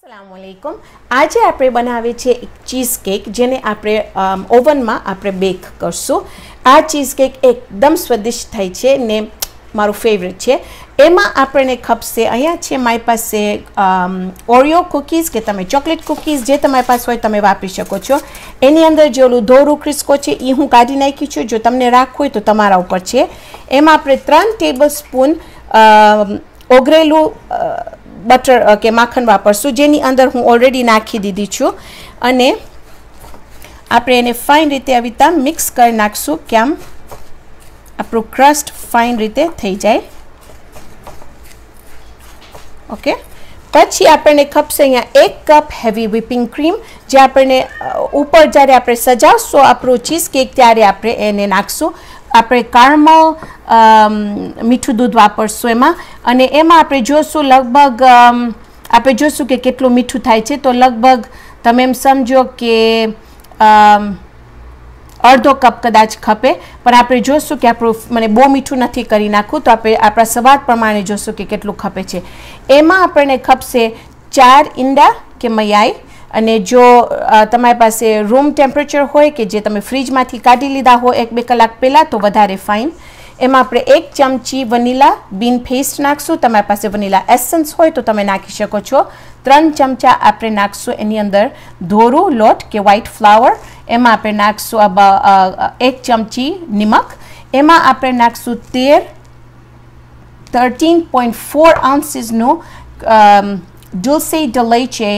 अस्सलामुअलैकुम। आज આપણે બનાવે છે એક ચીઝ કેક જેને આપણે ઓવનમાં આપણે બેક કરશું। આ ચીઝ કેક એકદમ સ્વાદિષ્ટ થાય છે ને મારું ફેવરેટ છે। એમાં આપણને ખપશે અહીંયા છે મારી પાસે ઓરિયો કૂકીઝ કે તમે ચોકલેટ કૂકીઝ જે તમારી પાસે હોય તમે વાપરી શકો છો। એની અંદર જે ઓલું ધોરું ક્રિસ્કો છે એ હું કાઢી નાખી છું, જો તમને રાખવું હોય તો તમારા ઉપર છે। એમાં આપણે 3 ટેબલસ્પૂન ઓગળેલું બટર કે માખણ વાપરશું, જેની અંદર હું ઓલરેડી નાખી દીધી છું અને આપણે એને ફાઇન રીતે આવી રીતે મિક્સ કરી નાખશું કે આમ આપણું ક્રસ્ટ ફાઇન રીતે થઈ જાય। ઓકે, પછી આપણને ખપશે અહીંયા 1 કપ હેવી વ્હિપિંગ ક્રીમ, જે આપણને ઉપર જ્યારે આપણે સજાવશું આપણું ચીઝ કેક ત્યારે આપણે એને નાખશું। આપણે કારમલ મીઠું દૂધ વાપરશું એમાં, અને એમાં આપણે જોશું લગભગ આપણે જોશું કે કેટલું મીઠું થાય છે, તો લગભગ તમે એમ સમજો કે અડધો કપ કદાચ ખપે, પણ આપણે જોશું કે આપણું મને બહુ મીઠું નથી કરી નાખવું, તો આપણે આપણા સ્વાદ પ્રમાણે જોશું કે કેટલું ખપે છે। એમાં આપણને ખપશે 4 ઈંડા કે મયાઈ, અને જો તમારી પાસે રૂમ ટેમ્પરેચર હોય કે જે તમે ફ્રીજમાંથી કાઢી લીધા હોય 1-2 કલાક પહેલાં તો વધારે ફાઇન। એમાં આપણે 1 ચમચી વનીલા બીન પેસ્ટ નાખશું, તમારી પાસે વનીલા એસન્સ હોય તો તમે નાખી શકો છો। 3 ચમચા આપણે નાખશું એની અંદર ધોરું લોટ કે વ્હાઇટ ફ્લાવર, એમાં આપણે નાખશું 1 ચમચી નિમક, એમાં આપણે નાખશું 13.4 ounces dulce de leche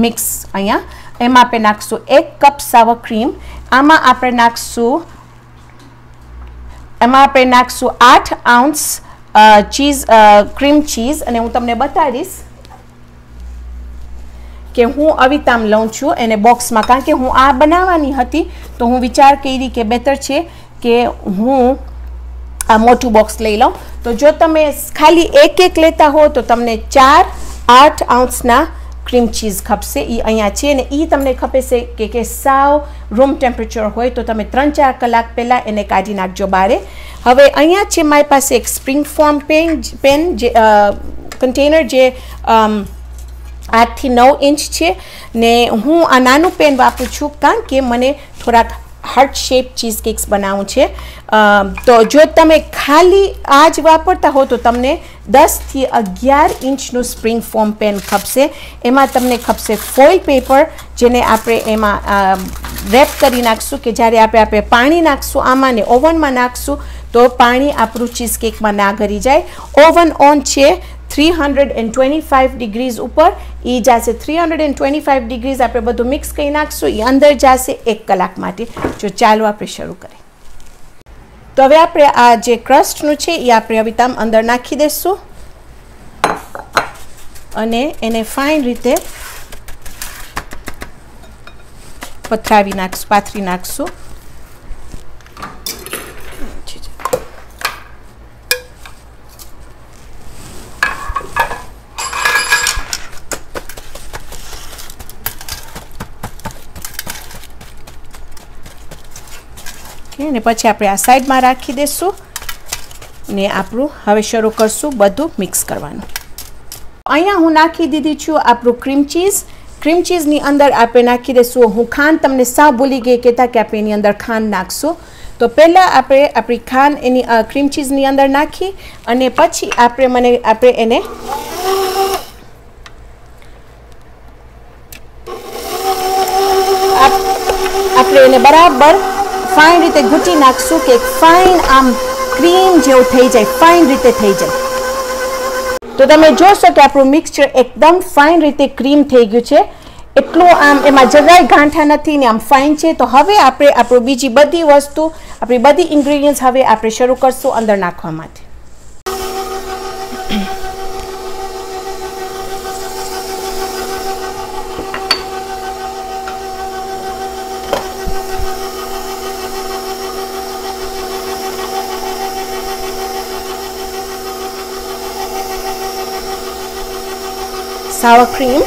mix અહીંયા, એમાં આપણે નાખશું 1 કપ સાવર ક્રીમ, આમાં આપણે નાખશું 8 ounce ચીઝ ક્રીમ ચીઝ, અને હું તમને બતાવીશ કે હું આવી તામ લઉં છું એને બોક્સમાં, કારણ કે હું આ બનાવવાની હતી તો હું વિચાર કરી કે બેટર છે કે હું આ મોટું બોક્સ લઈ લઉં। તો જો તમે ખાલી એક લેતા હો તો તમને 8 ounceના ક્રીમ ચીઝ ખપશે, એ અહીંયા છે, અને એ તમને ખપેશે કે સાવ રૂમ ટેમ્પરેચર હોય તો તમે 3-4 કલાક પહેલાં એને કાઢી નાખજો બારે। હવે અહીંયા છે મારી પાસે એક સ્પ્રિંગ ફોર્મ પેન જે કન્ટેનર જે 8 થી 9 ઇંચ છે, ને હું આ નાનું પેન વાપરું છું કારણ કે મને થોડાક હાર્ટ શેપ ચીઝ કેક્સ બનાવવું છે। તો જો તમે ખાલી આ જ વાપરતા હો તો તમને 10 થી 11 ઇંચનું સ્પ્રિંગ ફોર્મ પેન ખપશે। એમાં તમને ખપશે ફોઇલ પેપર, જેને આપણે એમાં રેપ કરી નાખશું કે જ્યારે આપણે પાણી નાખશું આમાં ને ઓવનમાં નાખશું તો પાણી આપણું ચીઝ કેકમાં ના ગળી જાય। ઓવન ઓન છે 325 ડિગ્રીઝ ઉપર, એ જશે 325 ડિગ્રીઝ, આપણે બધું મિક્સ કરી નાખશું, એ અંદર જશે 1 કલાક માટે। જો ચાલો આપણે શરૂ કરીએ। તો હવે આપણે આ જે ક્રસ્ટનું છે એ આપણે હવે તામ અંદર નાખી દઈશું અને એને ફાઇન રીતે પાથરી નાખશું। ને પછી આપણે આ સાઈડમાં રાખી દઈશું ને આપણું હવે શરૂ કરશું બધું મિક્સ કરવાનું। અહીંયા હું નાખી દીધી છું આપણું ક્રીમ ચીઝની અંદર આપણે નાખી દઈશું, હું ખાંડ તમને સાવ ભૂલી ગઈ કહેતા કે આપણે એની અંદર ખાંડ નાખશું, તો પહેલાં આપણે આપણી ખાંડ એની ક્રીમ ચીઝની અંદર નાખી અને પછી આપણે એને બરાબર ફાઇન રીતે ઘૂંટી નાખશું કે ફાઇન આમ ક્રીમ જેવું થઈ જાય, ફાઇન રીતે થઈ જાય। તો તમે જોશો કે આપણું મિક્સચર એકદમ ફાઇન રીતે ક્રીમ થઈ ગયું છે, એટલું આમ એમાં જરાય ગાંઠા નથી ને આમ ફાઇન છે। તો હવે આપણે આપણું બીજી બધી વસ્તુ, આપણી બધી ઇન્ગ્રેડિયન્ટ્સ હવે આપણે શરૂ કરશું અંદર નાખવા માટે। sour cream,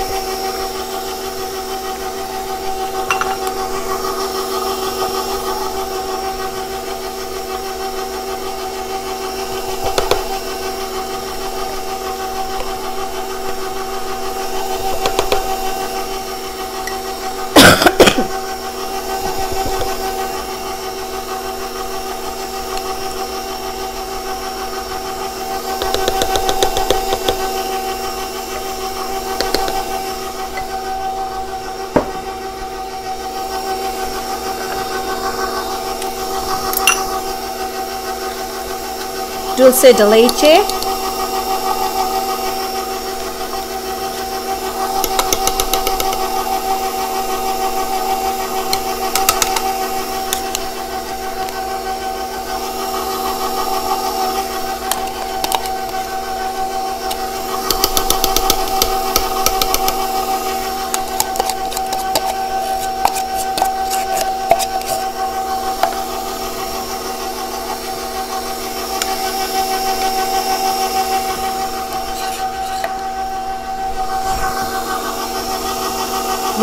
dulce de leche,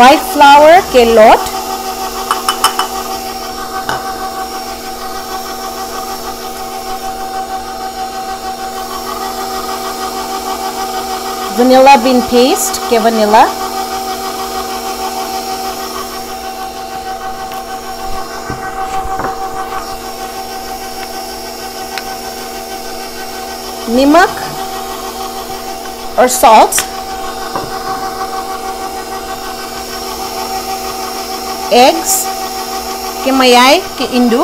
white flour के लोट, vanilla bean paste के vanilla, नमक और salt, eggs के मयाई के इंडू,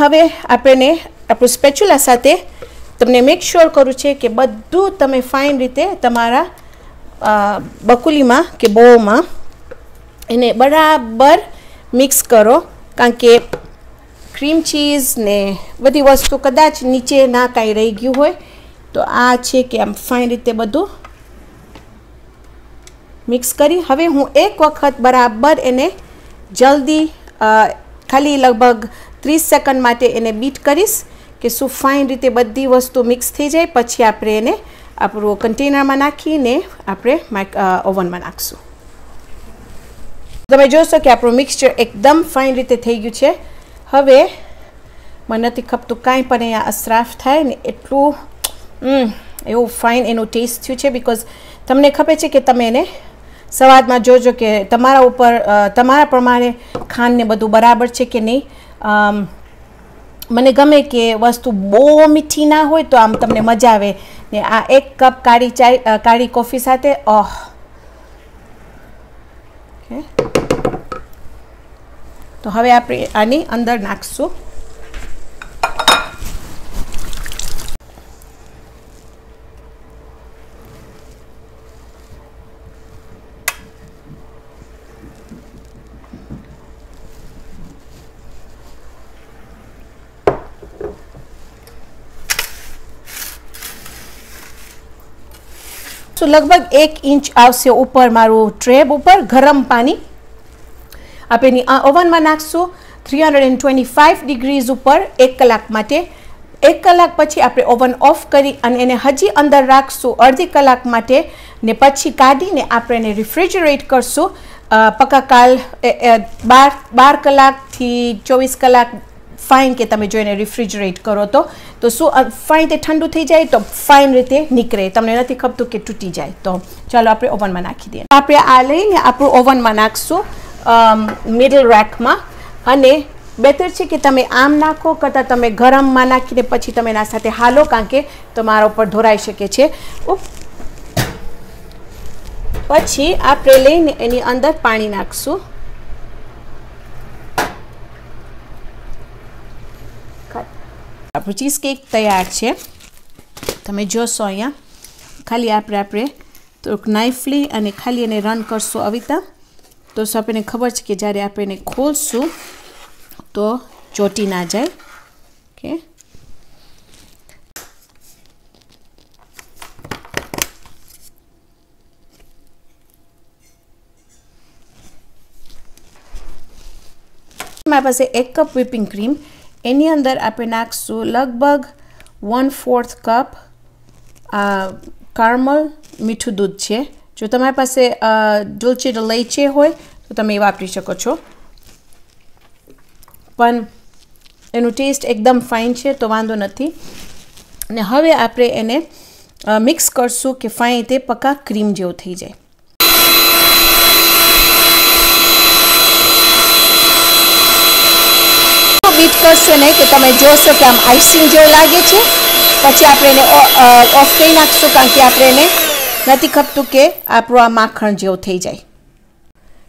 હવે આપણે આપણું સ્પેચ્યુલા સાથે તમને મેક શ્યોર કરું છે કે બધું તમે ફાઇન રીતે તમારા બકુલીમાં કે બોલમાં એને બરાબર મિક્સ કરો, કારણ કે ક્રીમ ચીઝ ને બધી વસ્તુ કદાચ નીચે ના કાંઈ રહી ગયું હોય તો આ છે કે આમ ફાઇન રીતે બધું મિક્સ કરી હવે હું એક વખત બરાબર એને જલ્દી ખાલી લગભગ 30 સેકન્ડ માટે એને બીટ કરીશ કે શું ફાઇન રીતે બધી વસ્તુ મિક્સ થઈ જાય, પછી આપણે એને આપણું કન્ટેનરમાં નાખીને આપણે ઓવનમાં નાખશું. તમે જોશો કે આપણું મિક્સચર એકદમ ફાઇન રીતે થઈ ગયું છે. હવે મને નથી ખપતું કાંઈ પણ અહીંયા અસરાફ થાય ને એટલું એવું ફાઇન એનું ટેસ્ટ થયું છે, બિકોઝ તમને ખબર છે કે તમે એને સ્વાદમાં જોજો કે તમારા ઉપર તમારા પ્રમાણે ખાંડ ને બધું બરાબર છે કે નહીં. મને ગમે કે વસ્તુ બહુ મીઠી ના હોય તો આમ તમને મજા આવે ને આ 1 કપ કાળી કોફી સાથે તો હવે આપણે આની અંદર નાખશું तो लगभग 1 इंच आवशे ऊपर मारू ट्रेब ऊपर गरम पानी आपणे ओवन में नाखशू 325 डिग्रीज ऊपर 1 कलाक माटे. 1 कलाक पछी आपणे ओवन ऑफ करी अने एने हजी अंदर राखशू अर्धी कलाक माटे ने पछी काढीने आपणे एने रिफ्रिजरेट करशू पक्का काल 12 कलाक थी 24 कलाक फाइन के तमे जो एने रिफ्रिजरेट करो तो शू फाइन ठंडू थी जाए तो फाइन रीते निकले, तमने नथी खपतुं के तूटी जाए. तो चलो आपणे ओवन में नाखी दीए. आपणे आ लईने आपणुं ओवन में नाखशुं मिडल रेक में अने बेटर छे कि तमे आम नाखो करता तमे गरम में नाखीने पछी तमे एना साथे हालो, कारण के तमारा उपर धोराई शके छे. पछी आपणे लईने एनी अंदर पाणी नाखशुं. આપણું ચીઝ કેક તૈયાર છે. તમે જોશો અહીંયા ખાલી આપણે થોડુંક નાઇફ લઈ અને ખાલી એને રન કરશું આવી રીતે તો આપણને ખબર છે કે જ્યારે આપણે એને ખોલશું તો ચોટી ના જાય. ઓકે, મારી પાસે 1 કપ વ્હિપિંગ ક્રીમ, એની અંદર આપણે નાખશું લગભગ 1/4 કપ caramel મીઠું દૂધ છે. જો તમારી પાસે dulce de leche હોય તો તમે એ વાપરી શકો છો, પણ એનું ટેસ્ટ એકદમ ફાઇન છે તો વાંધો નથી. અને હવે આપણે એને મિક્સ કરશું કે ફાઇન તે પક્કા ક્રીમ જેવું થઈ જાય. બીટ કરશો ને કે તમે જોશો કે આમ આઈસિંગ જેવું લાગે છે, પછી આપણે એને ઓફ કરી નાખશું, કારણ કે આપણે એને નથી ખપતું કે આપણું આ માખણ જેવું થઈ જાય.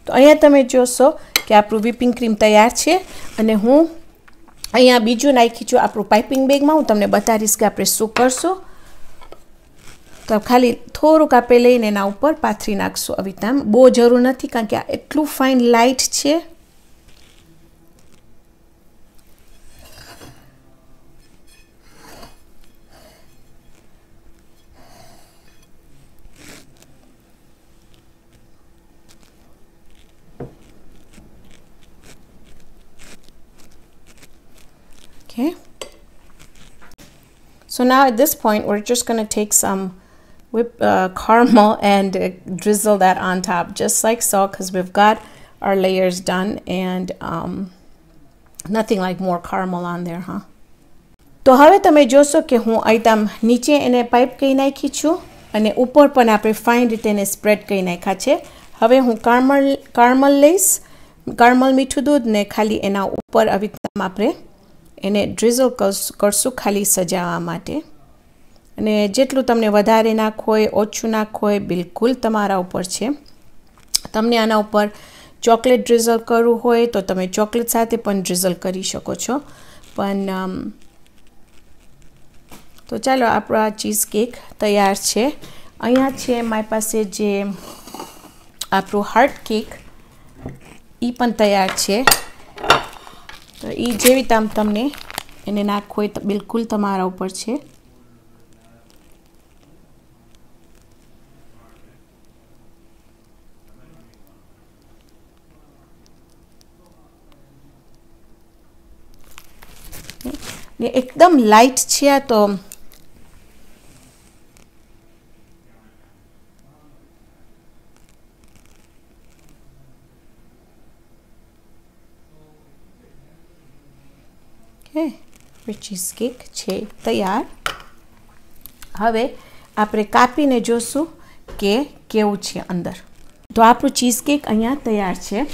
તો અહીંયા તમે જોશો કે આપણું વ્હીપિંગ ક્રીમ તૈયાર છે. અને હું અહીંયા બીજું નાખી છું આપણું પાઇપિંગ બેગમાં. હું તમને બતાવીશ કે આપણે શું કરશું. તો ખાલી થોડુંક આપણે લઈને એના ઉપર પાથરી નાખશું. આવી રીતે બહુ જરૂર નથી, કારણ કે આ એટલું ફાઇન લાઇટ છે. Okay. So now at this point, we're just going to take some caramel and drizzle that on top, just like so, because we've got our layers done, and nothing like more caramel on there, huh? તો હવે તમે જોશો કે હું item નીચે એને pipe કરી નાખી છું અને ઉપર પણ આપણે ફાઇન રીતે એને સ્પ્રેડ કરી નાખ્યા છે. હવે હું caramel લઈશ, caramel મીઠું દૂધ ને ખાલી એના ઉપર આવી રીતે આપણે એને ડ્રિઝલ કરશું ખાલી સજાવવા માટે. અને જેટલું તમને વધારે નાખવું હોય ઓછું નાખવું હોય બિલકુલ તમારા ઉપર છે. તમને આના ઉપર ચોકલેટ ડ્રિઝલ કરવું હોય તો તમે ચોકલેટ સાથે પણ ડ્રિઝલ કરી શકો છો. પણ તો ચાલો આપણો આ ચીઝ કેક તૈયાર છે. અહીંયા છે મારી પાસે જે આપણું હાર્ટ કેક, એ પણ તૈયાર છે. તો એ જેવી તમને એને નાખવું હોય તો બિલકુલ તમારા ઉપર છે. ને એકદમ લાઇટ છે આ તો. ચીઝ કેક છે તૈયાર. હવે આપણે કાપીને જોશું કે કેવું છે અંદર. તો આપણું ચીઝ કેક અહીંયા તૈયાર છે.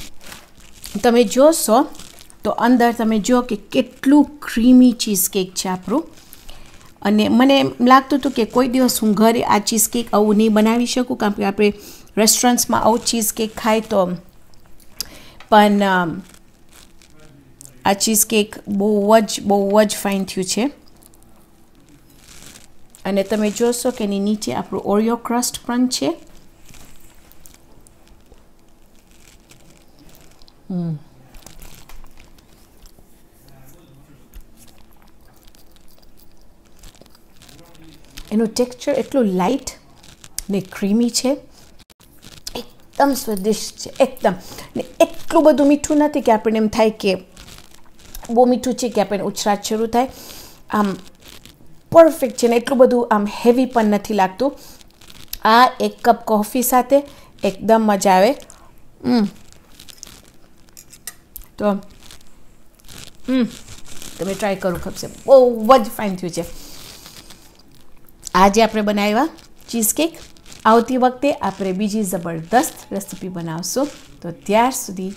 તમે જોશો તો અંદર તમે જો કે કેટલું ક્રીમી ચીઝ કેક છે આપણું. અને મને એમ લાગતું હતું કે કોઈ દિવસ હું ઘરે આ ચીઝ કેક આવું નહીં બનાવી શકું, કારણ કે આપણે રેસ્ટોરન્ટ્સમાં આવું ચીઝ કેક ખાય તો. પણ આ ચીઝ કેક બહુ જ ફાઇન થયું છે. અને તમે જોશો કે એની નીચે આપણું ઓરિયો ક્રસ્ટ પણ છે. એનું ટેક્સચર એટલું લાઇટ ને ક્રીમી છે, એકદમ સ્વાદિષ્ટ છે એકદમ. ને એટલું બધું મીઠું નથી કે આપણને એમ થાય કે બહુ મીઠું છે કે આપણને ઉછરાટ શરૂ થાય. આમ પરફેક્ટ છે ને એટલું બધું આમ હેવી પણ નથી લાગતું. આ એક કપ કોફી સાથે એકદમ મજા આવે. તો તમે ટ્રાય કરવું ખપશે, બહુ જ ફાઇન થયું છે. આજે આપણે બનાવ્યા ચીઝ કેક. આવતી વખતે આપણે બીજી જબરદસ્ત રેસીપી બનાવશું. તો ત્યાર સુધી